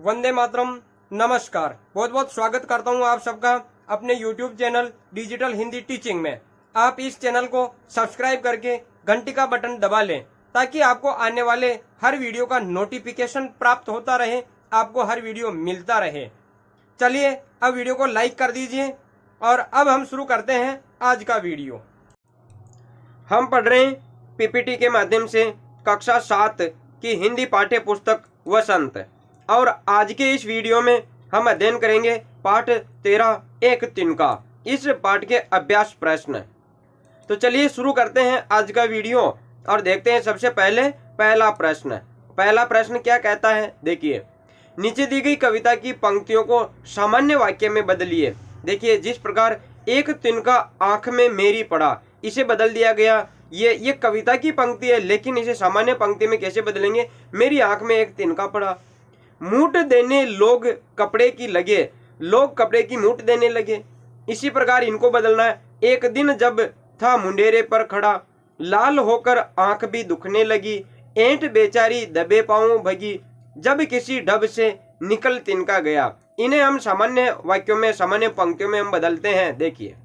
वंदे मातरम। नमस्कार, बहुत बहुत स्वागत करता हूं आप सबका अपने YouTube channel digital Hindi teaching में। आप इस चैनल को सब्सक्राइब करके घंटी का बटन दबा लें ताकि आपको आने वाले हर वीडियो का नोटिफिकेशन प्राप्त होता रहे, आपको हर वीडियो मिलता रहे। चलिए अब वीडियो को लाइक कर दीजिए और अब हम शुरू करते हैं आज का वीडियो। हम पढ़ रहे हैं पीपीटी के माध्यम से कक्षा 7 की हिंदी पाठ्य पुस्तक वसंत, और आज के इस वीडियो में हम अध्ययन करेंगे पाठ 13 एक तिनका, इस पाठ के अभ्यास प्रश्न। तो चलिए शुरू करते हैं आज का वीडियो और देखते हैं सबसे पहले पहला प्रश्न। पहला प्रश्न क्या कहता है, देखिए, नीचे दी गई कविता की पंक्तियों को सामान्य वाक्य में बदलिए। देखिए, जिस प्रकार एक तिनका आंख में मेरी पड़ा, इसे बदल दिया गया। ये कविता की पंक्ति है, लेकिन इसे सामान्य पंक्ति में कैसे बदलेंगे? मेरी आंख में एक तिनका पड़ा। मूठ देने लोग कपड़े की लगे, लोग कपड़े की मूठ देने लगे। इसी प्रकार इनको बदलना है। एक दिन जब था मुंडेरे पर खड़ा, लाल होकर आंख भी दुखने लगी। ऐंठ बेचारी दबे पांव भगी, जब किसी ढब से निकल तिनका गया। इन्हें हम सामान्य वाक्यों में, सामान्य पंक्तियों में हम बदलते हैं। देखिए,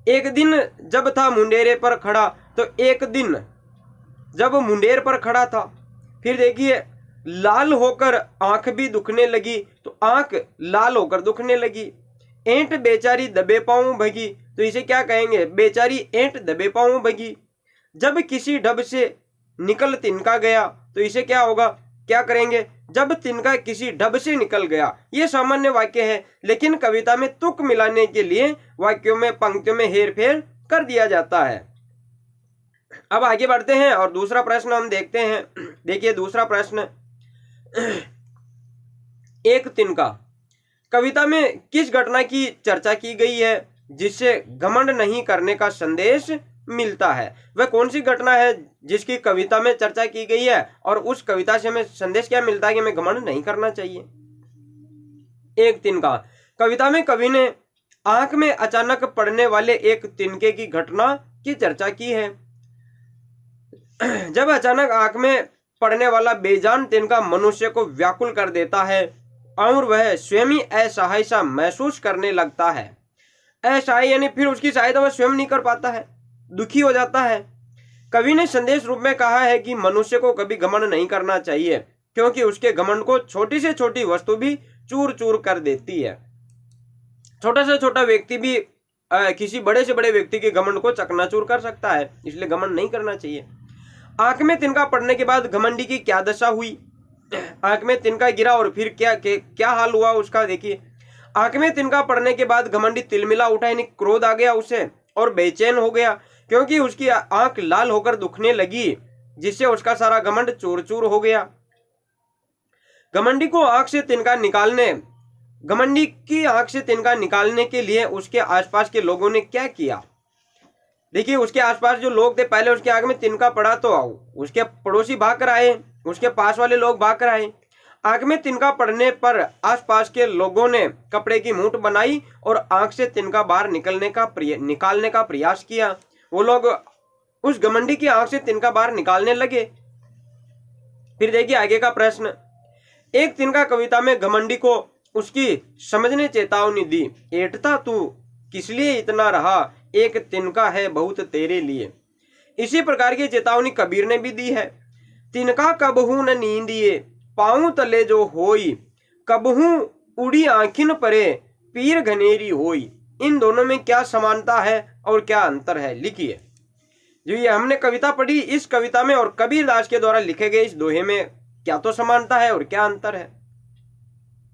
एक दिन जब था मुंडेरे पर खड़ा, तो एक दिन जब मुंडेर पर खड़ा था। फिर देखिए, लाल होकर आंख भी दुखने लगी, तो आंख लाल होकर दुखने लगी। ऐंठ बेचारी दबे पांव भगी, तो इसे क्या कहेंगे? बेचारी ऐंठ दबे पांव भगी। जब किसी ढब से निकल तिनका गया, तो इसे क्या होगा? क्या करेंगे? जब तिनका किसी ढब से निकल गया। ये सामान्य वाक्य है, लेकिन कविता में तुक मिलाने के लिए वाक्यों में, पंक्तियों में हेरफेर कर दिया जाता है। अब आगे बढ़ते हैं और दूसरा प्रश्न हम देखते हैं। देखिए, दूसरा प्रश्न, एक तिनका, कविता में किस घटना की चर्चा की गई है जिससे घमंड नहीं करने का संदेश मिलता है? वह कौन सी घटना है जिसकी कविता में चर्चा की गई है और उस कविता से हमें संदेश क्या मिलता है कि हमें घमंड नहीं करना चाहिए? एक तिनका, कविता में कवि ने आंख में अचानक पड़ने वाले एक तिनके की घटना की चर्चा की है। जब अचानक आंख में पड़ने वाला बेजान तिनका मनुष्य को व्याकुल कर देता है और वह स्वयं ही असहाय सा महसूस करने लगता है। असहाय यानी फिर उसकी सहायता वह स्वयं नहीं कर पाता है, दुखी हो जाता है। कवि ने संदेश रूप में कहा है कि मनुष्य को कभी घमंड नहीं करना चाहिए, क्योंकि उसके घमंड को छोटी से छोटी वस्तु भी चूर चूर कर देती है। छोटा से छोटा व्यक्ति भी किसी बड़े से बड़े व्यक्ति के घमंड को चकनाचूर कर सकता है, इसलिए घमंड नहीं करना चाहिए। आंख में तिनका पड़ने के बाद घमंडी की क्या दशा हुई? आंख में तिनका गिरा और फिर क्या हाल हुआ उसका? देखिए, आंख में तिनका पड़ने के बाद घमंडी तिलमिला उठा, यानी क्रोध आ गया उसे और बेचैन हो गया, क्योंकि उसकी आंख लाल होकर दुखने लगी, जिससे उसका सारा घमंड चूर चूर हो गया। घमंडी की आंख से तिनका निकालने के लिए उसके आसपास के लोगों ने क्या किया? देखिए, उसके आसपास जो लोग थे, पहले उसके आंख में तिनका पड़ा तो उसके पड़ोसी भाग कर आए, उसके पास वाले लोग भाग कर आए। आंख में तिनका पड़ने पर आसपास के लोगों ने कपड़े की मूठ बनाई और आंख से तिनका बाहर निकालने का प्रयास किया। वो लोग उस घमंडी की आंख से तिनका बाहर निकालने लगे। फिर देखिए आगे का प्रश्न, एक तिनका कविता में घमंडी को उसकी समझ ने चेतावनी दी। ऐंठता तू किस लिए इतना रहा, एक तिनका है बहुत तेरे लिए। इसी प्रकार की चेतावनी कबीर ने भी दी है। तिनका कबहू न नींदिए, पाँव तले जो होई, कबहू उड़ी आंखिन परे, पीर घनेरी होई। इन दोनों में क्या समानता है और क्या अंतर है? लिखिए। जो ये हमने कविता पढ़ी, इस कविता में और कबीर दास के द्वारा लिखे गए इस दोहे में क्या तो समानता है और क्या अंतर है?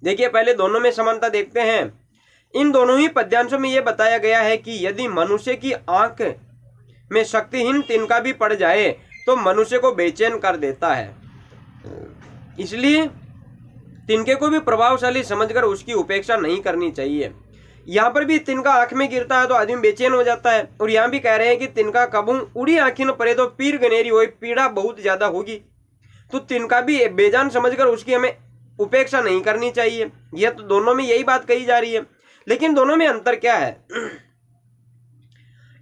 देखिए, पहले दोनों में समानता देखते हैं। इन दोनों ही पद्यांशों में यह बताया गया है कि यदि मनुष्य की आंख में शक्तिहीन तिनका भी पड़ जाए तो मनुष्य को बेचैन कर देता है, इसलिए तिनके को भी प्रभावशाली समझकर उसकी उपेक्षा नहीं करनी चाहिए। यहाँ पर भी तिनका आंख में गिरता है तो आदमी बेचैन हो जाता है, और यहाँ भी कह रहे हैं कि तिनका कबहू उड़ी आंखिन परे तो पीर गनेरी होई, पीड़ा बहुत ज्यादा होगी। तो तिनका भी बेजान समझकर उसकी हमें उपेक्षा नहीं करनी चाहिए। यह तो दोनों में यही बात कही जा रही है, लेकिन दोनों में अंतर क्या है?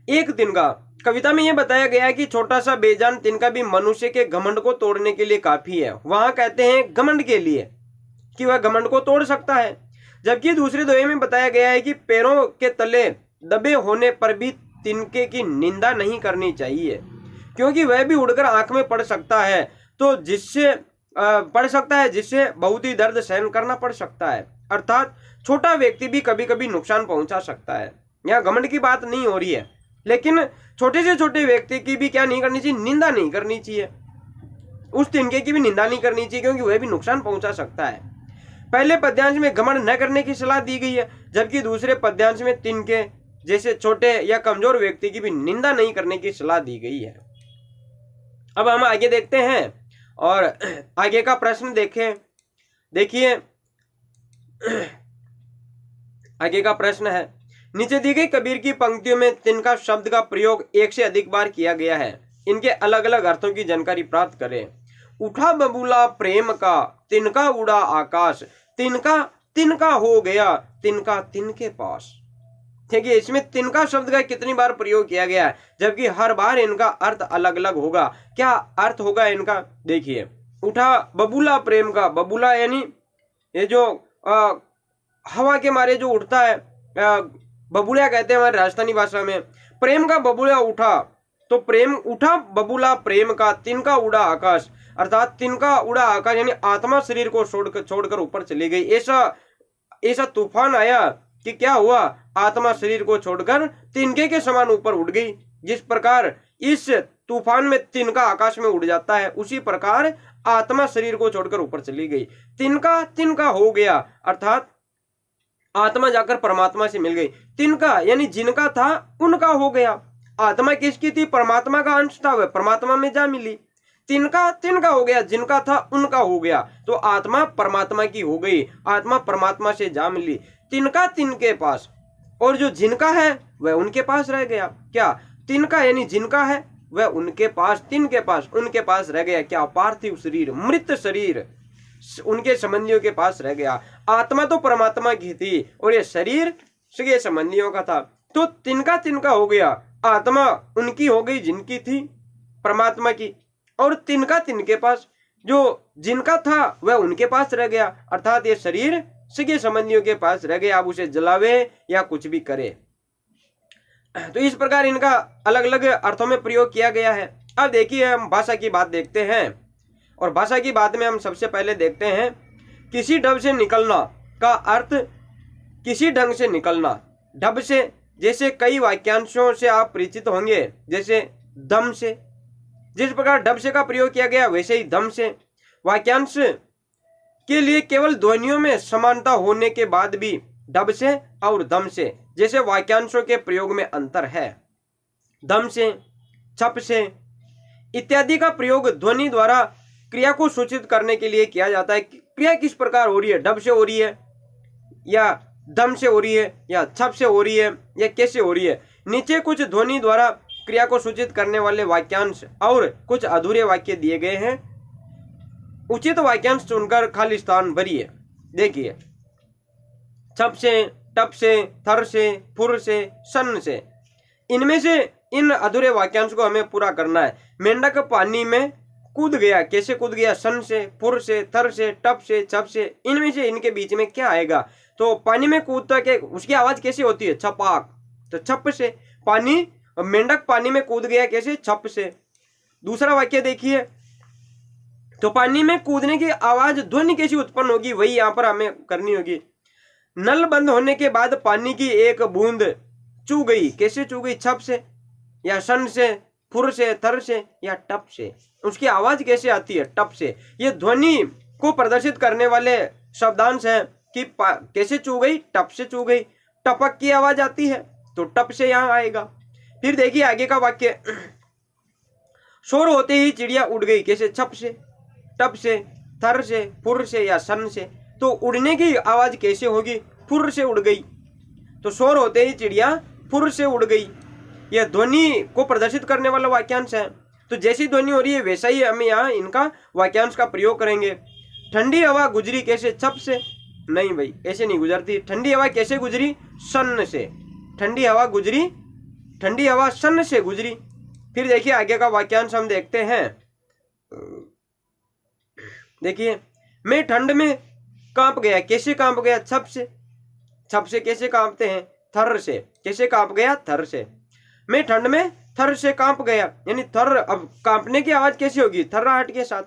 एक तिनका, कविता में यह बताया गया है कि छोटा सा बेजान तिनका भी मनुष्य के घमंड को तोड़ने के लिए काफी है। वहां कहते हैं घमंड के लिए, कि वह घमंड को तोड़ सकता है, जबकि दूसरे दोहे में बताया गया है कि पैरों के तले दबे होने पर भी तिनके की निंदा नहीं करनी चाहिए, क्योंकि वह भी उड़कर आंख में पड़ सकता है, तो जिससे बहुत ही दर्द सहन करना पड़ सकता है। अर्थात छोटा व्यक्ति भी कभी कभी नुकसान पहुंचा सकता है। यहाँ घमंड की बात नहीं हो रही है, लेकिन छोटे से छोटे व्यक्ति की भी क्या नहीं करनी चाहिए, निंदा नहीं करनी चाहिए, उस तिनके की भी निंदा नहीं करनी चाहिए, क्योंकि वह भी नुकसान पहुंचा सकता है। पहले पद्यांश में घमंड न करने की सलाह दी गई है, जबकि दूसरे पद्यांश में तिनके जैसे छोटे या कमजोर व्यक्ति की भी निंदा नहीं करने की सलाह दी गई है। अब हम आगे देखते हैं और आगे का प्रश्न देखिए आगे का प्रश्न है, नीचे दी गई कबीर की पंक्तियों में तिनका शब्द का प्रयोग एक से अधिक बार किया गया है, इनके अलग अलग अर्थों की जानकारी प्राप्त करें। उठा बबूला प्रेम का, तिनका उड़ा आकाश, तिनका तिनका हो गया, तिनका तिनके पास। ठीक है, इसमें तिनका शब्द का कितनी बार प्रयोग किया गया है, जबकि हर बार इनका अर्थ अलग अलग होगा। क्या अर्थ होगा इनका, देखिए। उठा बबूला प्रेम का, बबूला यानी ये जो हवा के मारे जो उठता है, बबूला कहते हैं हमारे राजस्थानी भाषा में। प्रेम का बबूला उठा, तो प्रेम उठा बबूला प्रेम का, तिनका उड़ा आकाश, अर्थात तिनका उड़ा आकाश यानी आत्मा शरीर को छोड़कर ऊपर चली गई। ऐसा तूफान आया कि क्या हुआ, आत्मा शरीर को छोड़कर तिनके के समान ऊपर उड़ गई। जिस प्रकार इस तूफान में तिनका आकाश में उड़ जाता है, उसी प्रकार आत्मा शरीर को छोड़कर ऊपर चली गई। तिनका तिनका हो गया, अर्थात आत्मा जाकर परमात्मा से मिल गई। तिनका यानी जिनका था उनका हो गया। आत्मा किसकी थी, परमात्मा का अंश था, वह परमात्मा में जा मिली। तिनका तिनका हो गया, जिनका था उनका हो गया, तो आत्मा परमात्मा की हो गई, आत्मा परमात्मा से जा मिली। तिनका तिनके पास, और जो जिनका है वह उनके पास रह गया। क्या, तिनका यानी जिनका है वह उनके पास, तिनके पास उनके पास रह गया। क्या, पार्थिव शरीर, मृत शरीर उनके संबंधियों के पास रह गया। आत्मा तो परमात्मा की थी और ये शरीर सगे संबंधियों का था, तो तिनका तिनका हो गया। आत्मा उनकी हो गई जिनकी थी, परमात्मा की, और तिनका तिनके पास, जो जिनका था वह उनके पास रह गया, अर्थात ये शरीर सगे संबंधियों के पास रह गया। आप उसे जलावे या कुछ भी करे। तो इस प्रकार इनका अलग अलग अर्थों में प्रयोग किया गया है। अब देखिए हम भाषा की बात देखते हैं, और भाषा की बात में हम सबसे पहले देखते हैं किसी ढब से निकलना का अर्थ, किसी ढंग से निकलना। ढब से जैसे कई वाक्यांशों से आप परिचित होंगे, जैसे दम से, जिस प्रकार ढब से का प्रयोग किया गया वैसे ही दम से। वाक्यांश के लिए केवल ध्वनियों में समानता होने के बाद भी ढब से और दम से जैसे वाक्यांशों के प्रयोग में अंतर है। दम से, छप से इत्यादि का प्रयोग ध्वनि द्वारा क्रिया को सूचित करने के लिए किया जाता है। क्रिया किस प्रकार हो रही है, ढब से हो रही है या दम से हो रही है या छप से हो रही है या कैसे हो रही है। नीचे कुछ ध्वनि द्वारा क्रिया को सूचित करने वाले वाक्यांश और कुछ अधूरे वाक्य दिए गए हैं। उचित वाक्यांश चुनकर खाली स्थान भरिए। देखिए, छप से, टप से, थर से, फुर से, सन से, इनमें से इन अधूरे वाक्यांश को हमें पूरा करना है। मेंढक पानी में कूद गया, कैसे कूद गया, सन से, फुर से, थर से, टप से, छप से, इनमें से इनके बीच में क्या आएगा। तो पानी में कूदता के उसकी आवाज कैसे होती है, छपाक, तो छप से। पानी, मेंढक पानी में कूद गया कैसे, छप से। दूसरा वाक्य देखिए, तो पानी में कूदने की आवाज ध्वनि कैसी उत्पन्न होगी, वही यहाँ पर हमें करनी होगी। नल बंद होने के बाद पानी की एक बूंद चू गई, कैसे चू गई, छप से या सन से, फुर से, थर से या टप से। उसकी आवाज कैसे आती है, टप से। ये ध्वनि को प्रदर्शित करने वाले शब्दांश है कि कैसे चू गई, टप से चू गई। टपक की आवाज आती है तो टप से यहाँ आएगा। फिर देखिए आगे का वाक्य, शोर होते ही चिड़िया उड़ गई, कैसे, छप से, टप से, थर से, फुर से या सन से। तो उड़ने की आवाज कैसे होगी, फुर से उड़ गई, तो शोर होते ही चिड़िया फुर से उड़ गई। यह ध्वनि को प्रदर्शित करने वाला वाक्यांश है। तो जैसी ध्वनि हो रही है वैसा ही हमें यहाँ इनका वाक्यांश का प्रयोग करेंगे। ठंडी हवा गुजरी, कैसे, छप से, नहीं भाई ऐसे नहीं गुजरती। ठंडी हवा कैसे गुजरी, सन से। ठंडी हवा गुजरी, ठंडी हवा सन से गुजरी। फिर देखिए आगे का वाक्यांश हम देखते हैं। देखिए, मैं ठंड में कांप गया, कैसे कांप गया? छप से। छप से कैसे कांपते हैं? थर से। कैसे कांप गया? थर से। मैं ठंड में थर से कांप गया, यानी थर, अब कांपने की आवाज कैसी होगी? थर्राहट के साथ।